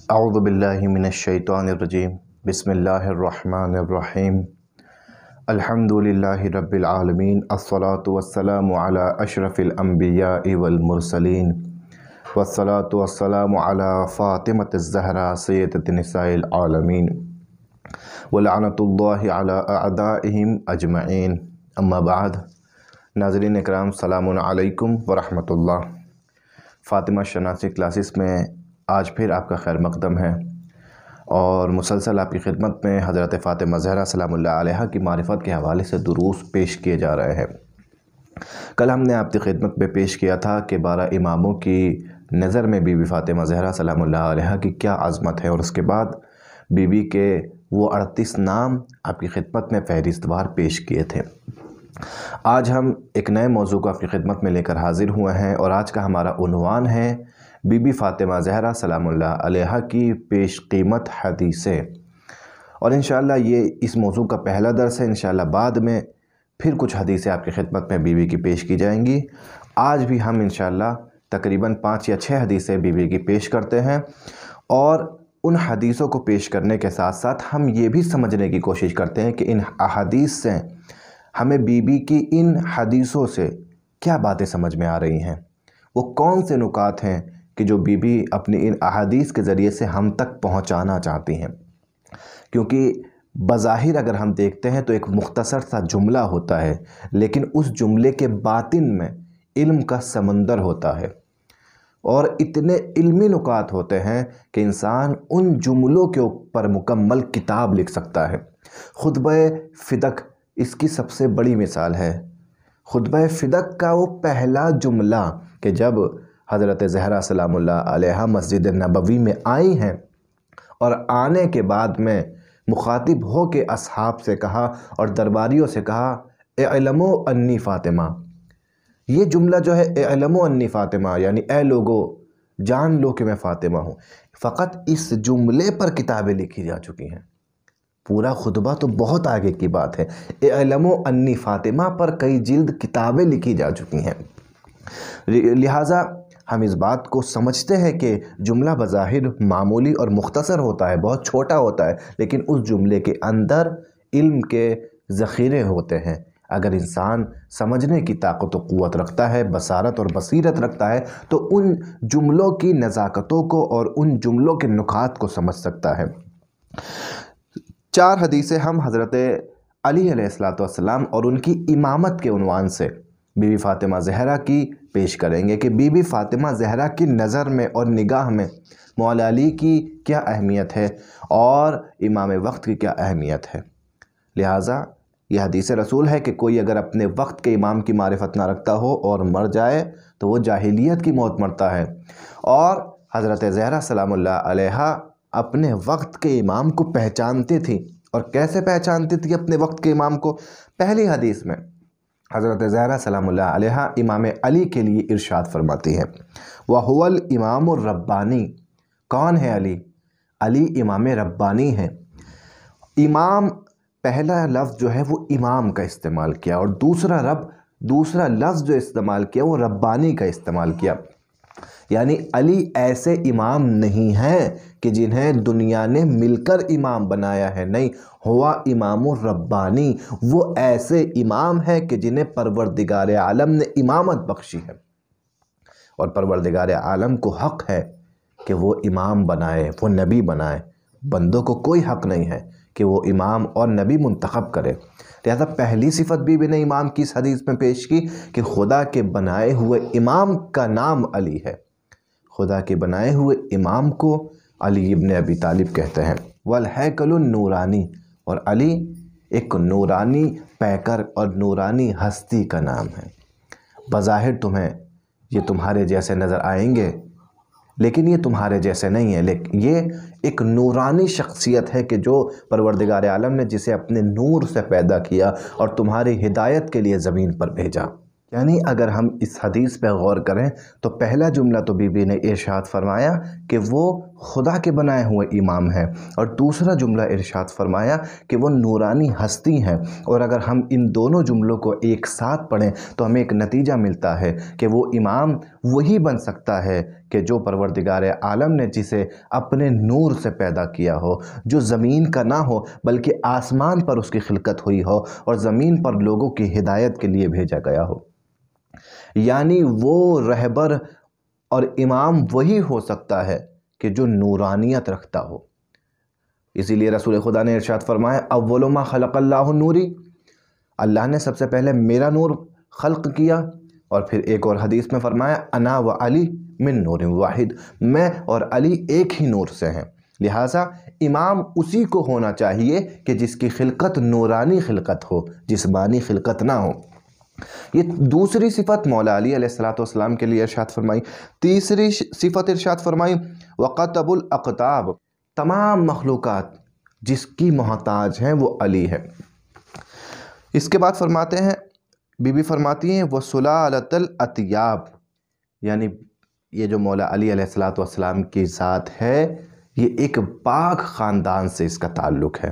اعوذ باللہ من الشیطان الرجیم بسم اللہ الرحمن الرحیم الحمد للہ رب العالمین الصلاة والسلام علی اشرف الانبیاء والمرسلین والصلاة والسلام علی فاطمة الزہرا سیدۃ نساء العالمین ولعنۃ اللہ علی اعدائہم اجمعین اما بعد۔ ناظرین اکرام، سلام علیکم ورحمۃ اللہ۔ فاطمہ شناسی کلاسز میں آج پھر آپ کا خیر مقدم ہے اور مسلسل آپ کی خدمت میں حضرت فاطمہ زہرا سلام اللہ علیہا کی معرفت کے حوالے سے دروس پیش کیے جا رہے ہیں۔ کل ہم نے آپ کی خدمت میں پیش کیا تھا کہ 12 اماموں کی نظر میں بی بی فاطمہ زہرا سلام اللہ علیہا کی کیا عظمت ہے، اور اس کے بعد بی بی کے وہ 38 نام آپ کی خدمت میں فہرست وار پیش کیے تھے۔ آج ہم ایک نئے موضوع کو آپ کی خدمت میں لے کر حاضر ہوئے ہیں، اور آج کا ہمارا عنوان ہے بی بی فاطمہ زہرا سلام اللہ علیہا کی پیش قیمت حدیثیں، اور انشاءاللہ یہ اس موضوع کا پہلا درس ہے۔ انشاءاللہ بعد میں پھر کچھ حدیثیں آپ کی خدمت میں بی بی کی پیش کی جائیں گی۔ آج بھی ہم انشاءاللہ تقریباً 5 یا 6 حدیثیں بی بی کی پیش کرتے ہیں، اور ان حدیثوں کو پیش کرنے کے ساتھ ساتھ ہم یہ بھی سمجھنے کی کوشش کرتے ہیں کہ ان احادیث سے ہمیں بی بی کی ان حدیثوں سے کیا باتیں سمجھ میں آ رہی ہیں، وہ کون سے نکات ہیں کہ جو بی بی اپنی ان احادیث کے ذریعے سے ہم تک پہنچانا چاہتی ہیں۔ کیونکہ بظاہر اگر ہم دیکھتے ہیں تو ایک مختصر سا جملہ ہوتا ہے، لیکن اس جملے کے باطن میں علم کا سمندر ہوتا ہے، اور اتنے علمی نکات ہوتے ہیں کہ انسان ان جملوں کے اوپر مکمل کتاب لکھ سکتا ہے۔ خطبہ فدق اس کی سب سے بڑی مثال ہے۔ خطبہ فدق کا وہ پہلا جملہ کہ جب حضرت زہرا سلام اللہ علیہا مسجد نبوی میں آئی ہیں، اور آنے کے بعد میں مخاطب ہو کے اصحاب سے کہا اور درباریوں سے کہا، اعلموا انی فاطمہ۔ یہ جملہ جو ہے اعلموا انی فاطمہ، یعنی اے لوگو جان لو کہ میں فاطمہ ہوں، فقط اس جملے پر کتابیں لکھی جا چکی ہیں۔ پورا خطبہ تو بہت آگے کی بات ہے، اعلموا انی فاطمہ پر کئی جلد کتابیں لکھی جا چکی ہیں۔ لہٰذا ہم اس بات کو سمجھتے ہیں کہ جملہ بظاہر معمولی اور مختصر ہوتا ہے، بہت چھوٹا ہوتا ہے، لیکن اس جملے کے اندر علم کے ذخیرے ہوتے ہیں۔ اگر انسان سمجھنے کی طاقت و قوت رکھتا ہے، بصارت اور بصیرت رکھتا ہے، تو ان جملوں کی نزاکتوں کو اور ان جملوں کے نکات کو سمجھ سکتا ہے۔ 4 حدیثیں ہم حضرت علی علیہ السلام اور ان کی امامت کے عنوان سے بی بی فاطمہ زہرا کی پیش کریں گے کہ بی بی فاطمہ زہرا کی نظر میں اور نگاہ میں مولا علی کی کیا اہمیت ہے اور امام وقت کی کیا اہمیت ہے۔ لہٰذا یہ حدیث رسول ہے کہ کوئی اگر اپنے وقت کے امام کی معرفت نہ رکھتا ہو اور مر جائے تو وہ جاہلیت کی موت مرتا ہے، اور حضرت زہرا سلام اللہ علیہا اپنے وقت کے امام کو پہچانتی تھی۔ اور کیسے پہچانتی تھی اپنے وقت کے امام کو؟ پہلی حدیث میں حضرت زہرا سلام اللہ علیہا امام علی کے لیے ارشاد فرماتی ہے، وَهُوَ الْإِمَامُ الرَّبَّانِي۔ کون ہے علی؟ علی امام ربانی ہے۔ امام پہلا لفظ جو ہے وہ امام کا استعمال کیا، اور دوسرا لفظ جو استعمال کیا وہ ربانی کا استعمال کیا، یعنی علی ایسے امام نہیں ہیں کہ جنہیں دنیا نے مل کر امام بنایا ہے، نہیں، ہوا امام الربانی، وہ ایسے امام ہیں کہ جنہیں پروردگار عالم نے امامت بخشی ہے، اور پروردگار عالم کو حق ہے کہ وہ امام بنائے، وہ نبی بنائے۔ بندوں کو کوئی حق نہیں ہے کہ وہ امام اور نبی منتخب کرے۔ لہذا پہلی صفت بھی نے امام کی اس حدیث میں پیش کی کہ خدا کے بنائے ہوئے امام کا نام علی ہے۔ خدا کے بنائے ہوئے امام کو علی ابن ابی طالب کہتے ہیں۔ والہیکل النورانی، اور علی ایک نورانی پیکر اور نورانی ہستی کا نام ہے۔ بظاہر تمہیں یہ تمہارے جیسے نظر آئیں گے، لیکن یہ تمہارے جیسے نہیں ہے، لیکن یہ ایک نورانی شخصیت ہے کہ جو پروردگار عالم نے جسے اپنے نور سے پیدا کیا اور تمہاری ہدایت کے لیے زمین پر بھیجا۔ یعنی اگر ہم اس حدیث پہ غور کریں تو پہلا جملہ تو بی بی نے ارشاد فرمایا کہ وہ خدا کے بنائے ہوئے امام ہیں، اور دوسرا جملہ ارشاد فرمایا کہ وہ نورانی ہستی ہیں۔ اور اگر ہم ان دونوں جملوں کو ایک ساتھ پڑھیں تو ہمیں ایک نتیجہ ملتا ہے کہ وہ امام وہی بن سکتا ہے کہ جو پروردگار عالم نے جسے اپنے نور سے پیدا کیا ہو، جو زمین کا نہ ہو بلکہ آسمان پر اس کی خلقت ہوئی ہو اور زمین پر لوگوں کی ہدایت کے لیے بھیجا گیا ہو۔ یعنی وہ رہبر اور امام وہی ہو سکتا ہے کہ جو نورانیت رکھتا ہو۔ اسی لیے رسول خدا نے ارشاد فرمایا اول ما خلق اللہ نوری، اللہ نے سب سے پہلے میرا نور خلق کیا، اور پھر ایک اور حدیث میں فرمایا انا و علی من نور واحد، میں اور علی ایک ہی نور سے ہیں۔ لہٰذا امام اسی کو ہونا چاہیے کہ جس کی خلقت نورانی خلقت ہو، جسمانی خلقت نہ ہو۔ یہ دوسری صفت مولا علی علیہ السلام کے لیے ارشاد فرمائی۔ تیسری صفت ارشاد فرمائی وقتب الاقطاب، تمام مخلوقات جس کی محتاج ہیں وہ علی ہے۔ اس کے بعد فرماتے ہیں، بی بی فرماتی ہیں وسلالۃ الاطیاب، یعنی یہ جو مولا علی علیہ السلام کی ذات ہے یہ ایک پاک خاندان سے اس کا تعلق ہے،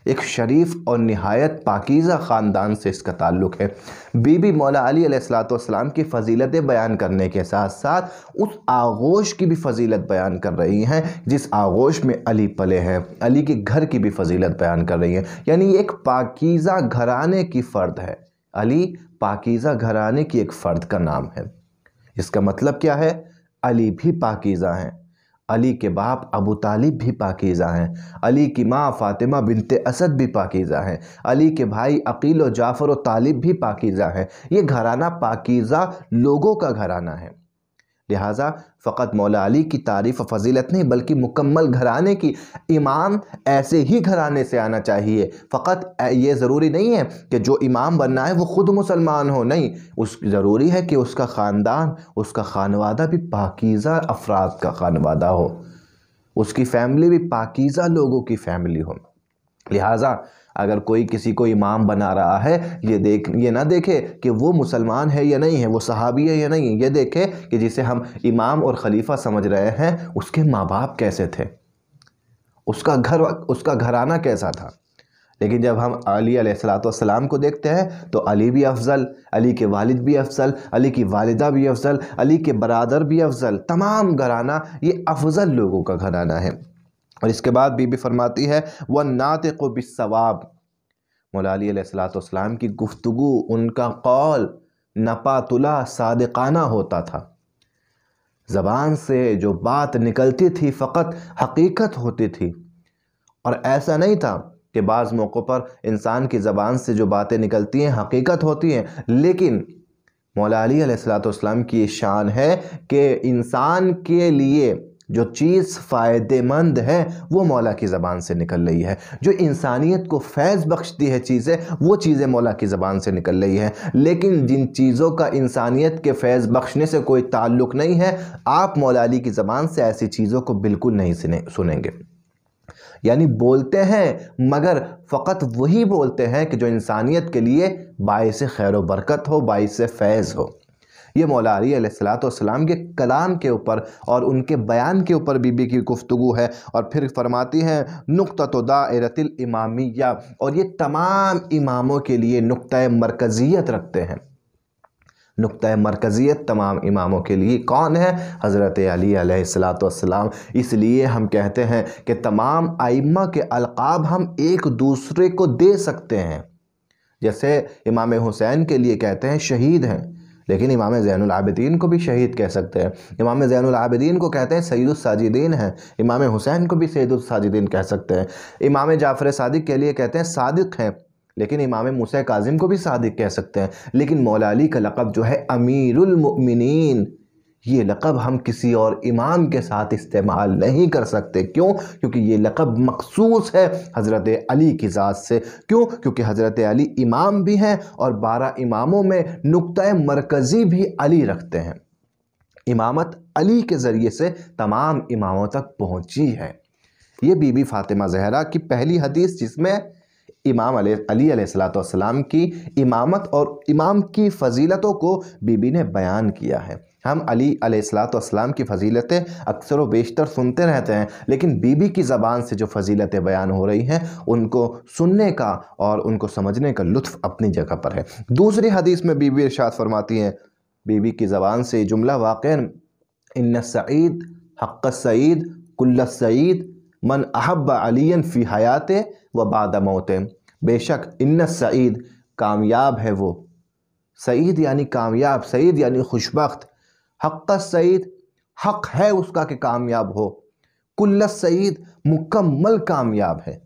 ایک شریف اور نہایت پاکیزہ خاندان سے اس کا تعلق ہے۔ بی بی مولا علی علیہ السلام کی فضیلتیں بیان کرنے کے ساتھ ساتھ اس آغوش کی بھی فضیلت بیان کر رہی ہیں جس آغوش میں علی پلے ہیں، علی کے گھر کی بھی فضیلت بیان کر رہی ہیں۔ یعنی ایک پاکیزہ گھرانے کی فرد ہے، علی پاکیزہ گھرانے کی ایک فرد کا نام ہے۔ اس کا مطلب کیا ہے؟ علی بھی پاکیزہ ہیں، علی کے باپ ابو طالب بھی پاکیزہ ہیں، علی کی ماں فاطمہ بنت اسد بھی پاکیزہ ہیں، علی کے بھائی عقیل و جعفر و طالب بھی پاکیزہ ہیں۔ یہ گھرانہ پاکیزہ لوگوں کا گھرانہ ہے۔ لہٰذا فقط مولا علی کی تعریف و فضیلت نہیں بلکہ مکمل گھرانے کی، امام ایسے ہی گھرانے سے آنا چاہیے۔ فقط یہ ضروری نہیں ہے کہ جو امام بننا ہے وہ خود مسلمان ہو، نہیں، ضروری ہے کہ اس کا خاندان، اس کا خانوادہ بھی پاکیزہ افراد کا خانوادہ ہو، اس کی فیملی بھی پاکیزہ لوگوں کی فیملی ہو۔ لہٰذا اگر کوئی کسی کو امام بنا رہا ہے یہ نہ دیکھے کہ وہ مسلمان ہے یا نہیں ہے، وہ صحابی ہے یا نہیں ہے، یہ دیکھے کہ جسے ہم امام اور خلیفہ سمجھ رہے ہیں اس کے ماں باپ کیسے تھے، اس کا گھرانہ کیسا تھا۔ لیکن جب ہم علی علیہ السلام کو دیکھتے ہیں تو علی بھی افضل، علی کے والد بھی افضل، علی کی والدہ بھی افضل، علی کے برادر بھی افضل، تمام گھرانہ یہ افضل لوگوں کا گھرانہ ہے۔ اور اس کے بعد بی بی فرماتی ہے وَالنَّاطِقُ بِالصَّوَابِ، مولا علی علیہ السلام کی گفتگو، ان کا قول نپاتلا صادقانہ ہوتا تھا، زبان سے جو بات نکلتی تھی فقط حقیقت ہوتی تھی، اور ایسا نہیں تھا کہ بعض موقعوں پر انسان کی زبان سے جو باتیں نکلتی ہیں حقیقت ہوتی ہیں، لیکن مولا علی علیہ السلام کی شان ہے کہ انسان کے لیے جو چیز فائدہ مند ہے وہ مولا کی زبان سے نکل رہی ہے، جو انسانیت کو فیض بخشتی ہے چیزیں، وہ چیزیں مولا کی زبان سے نکل رہی ہیں۔ لیکن جن چیزوں کا انسانیت کے فیض بخشنے سے کوئی تعلق نہیں ہے، آپ مولا علی کی زبان سے ایسی چیزوں کو بالکل نہیں سنیں گے۔ یعنی بولتے ہیں مگر فقط وہی بولتے ہیں کہ جو انسانیت کے لیے باعث خیر و برکت ہو، باعث فیض ہو۔ یہ مولا علی علیہ السلام کے کلام کے اوپر اور ان کے بیان کے اوپر بی بی کی گفتگو ہے۔ اور پھر فرماتی ہیں نقطۃ دائرۃ الامامیہ، اور یہ تمام اماموں کے لیے نقطہ مرکزیت رکھتے ہیں۔ نقطہ مرکزیت تمام اماموں کے لیے کون ہے؟ حضرت علی علیہ السلام۔ اس لیے ہم کہتے ہیں کہ تمام ائمہ کے القاب ہم ایک دوسرے کو دے سکتے ہیں، جیسے امام حسین کے لیے کہتے ہیں شہید ہیں، لیکن امام زین العابدین کو بھی شہید کہہ سکتے ہیں۔ امام زین العابدین کو کہتے ہیں سید الساجدین ہیں، امام حسین کو بھی سید الساجدین کہہ سکتے ہیں۔ امام جعفر صادق کے لیے کہتے ہیں صادق ہیں، لیکن امام موسیٰ کاظم کو بھی صادق کہہ سکتے ہیں۔ لیکن مولا علی کا لقب جو ہے امیر المؤمنین، یہ لقب ہم کسی اور امام کے ساتھ استعمال نہیں کر سکتے۔ کیوں؟ کیونکہ یہ لقب مخصوص ہے حضرت علی کی ذات سے۔ کیوں؟ کیونکہ حضرت علی امام بھی ہیں اور 12 اماموں میں نقطہ مرکزی بھی علی رکھتے ہیں۔ امامت علی کے ذریعے سے تمام اماموں تک پہنچی ہے۔ یہ بی بی فاطمہ زہرا کی پہلی حدیث جس میں امام علی علیہ السلام کی امامت اور امام کی فضیلتوں کو بی بی نے بیان کیا ہے۔ ہم علی علیہ السلام کی فضیلتیں اکثر و بیشتر سنتے رہتے ہیں، لیکن بی بی کی زبان سے جو فضیلتیں بیان ہو رہی ہیں ان کو سننے کا اور ان کو سمجھنے کا لطف اپنی جگہ پر ہے۔ دوسری حدیث میں بی بی ارشاد فرماتی ہیں، بی بی کی زبان سے جملہ واقعاً ان السعید حق السعید کل السعید من احب علی فی حیات و بعد موت۔ بے شک ان السعید کامیاب ہے وہ، سعید یعنی کامیاب، سعید یعنی خوشبخت، حق السعید حق ہے اس کا کہ کامیاب ہو، کل السعید مکمل کامیاب ہے،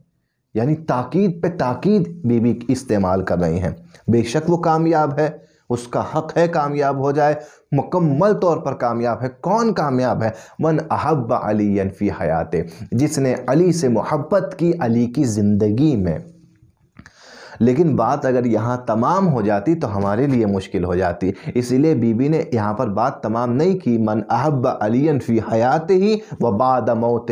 یعنی تاکید پہ تاکید بی بی استعمال کر رہی ہیں۔ بے شک وہ کامیاب ہے، اس کا حق ہے کامیاب ہو جائے، مکمل طور پر کامیاب ہے۔ کون کامیاب ہے؟ من احب علی فی حیات، جس نے علی سے محبت کی علی کی زندگی میں۔ لیکن بات اگر یہاں تمام ہو جاتی تو ہمارے لیے مشکل ہو جاتی، اسی لیے بی بی نے یہاں پر بات تمام نہیں کی۔ من احب علی فی حیات ہی و بعد موت،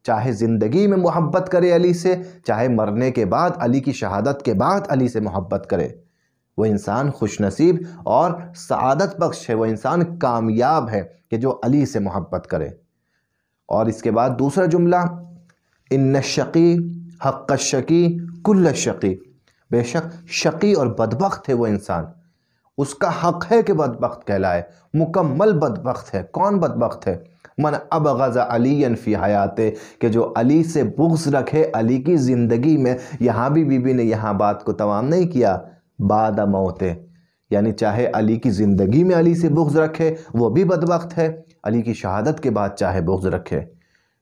چاہے زندگی میں محبت کرے علی سے، چاہے مرنے کے بعد علی کی شہادت کے بعد علی سے محبت کرے، وہ انسان خوش نصیب اور سعادت بخش ہے، وہ انسان کامیاب ہے کہ جو علی سے محبت کرے۔ اور اس کے بعد دوسرا جملہ ان الشقی حق الشقی کل الشقی، بے شک شقی اور بدبخت ہے وہ انسان، اس کا حق ہے کہ بدبخت کہلائے، مکمل بدبخت ہے۔ کون بدبخت ہے؟ من ابغض علی فی حیات، کہ جو علی سے بغض رکھے علی کی زندگی میں۔ یہاں بھی بی بی نے یہاں بات کو تمام نہیں کیا، بعد موت، یعنی چاہے علی کی زندگی میں علی سے بغض رکھے وہ بھی بدبخت ہے، علی کی شہادت کے بعد چاہے بغض رکھے۔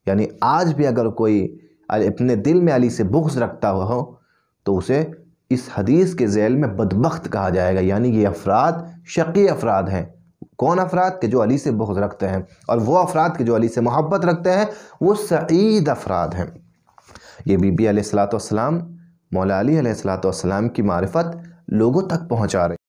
یعنی آج بھی اگر کوئی اپنے دل میں علی سے بغض رکھتا ہو تو اسے اس حدیث کے ذیل میں بدبخت کہا جائے گا، یعنی یہ افراد شقی افراد ہیں۔ کون افراد؟ کہ جو علی سے بغض رکھتے ہیں، اور وہ افراد کہ جو علی سے محبت رکھتے ہیں وہ سعید افراد ہیں۔ یہ بی بی علیہ السلام مولا علی علیہ السلام کی معرفت لوگوں تک پہنچا رہے ہیں۔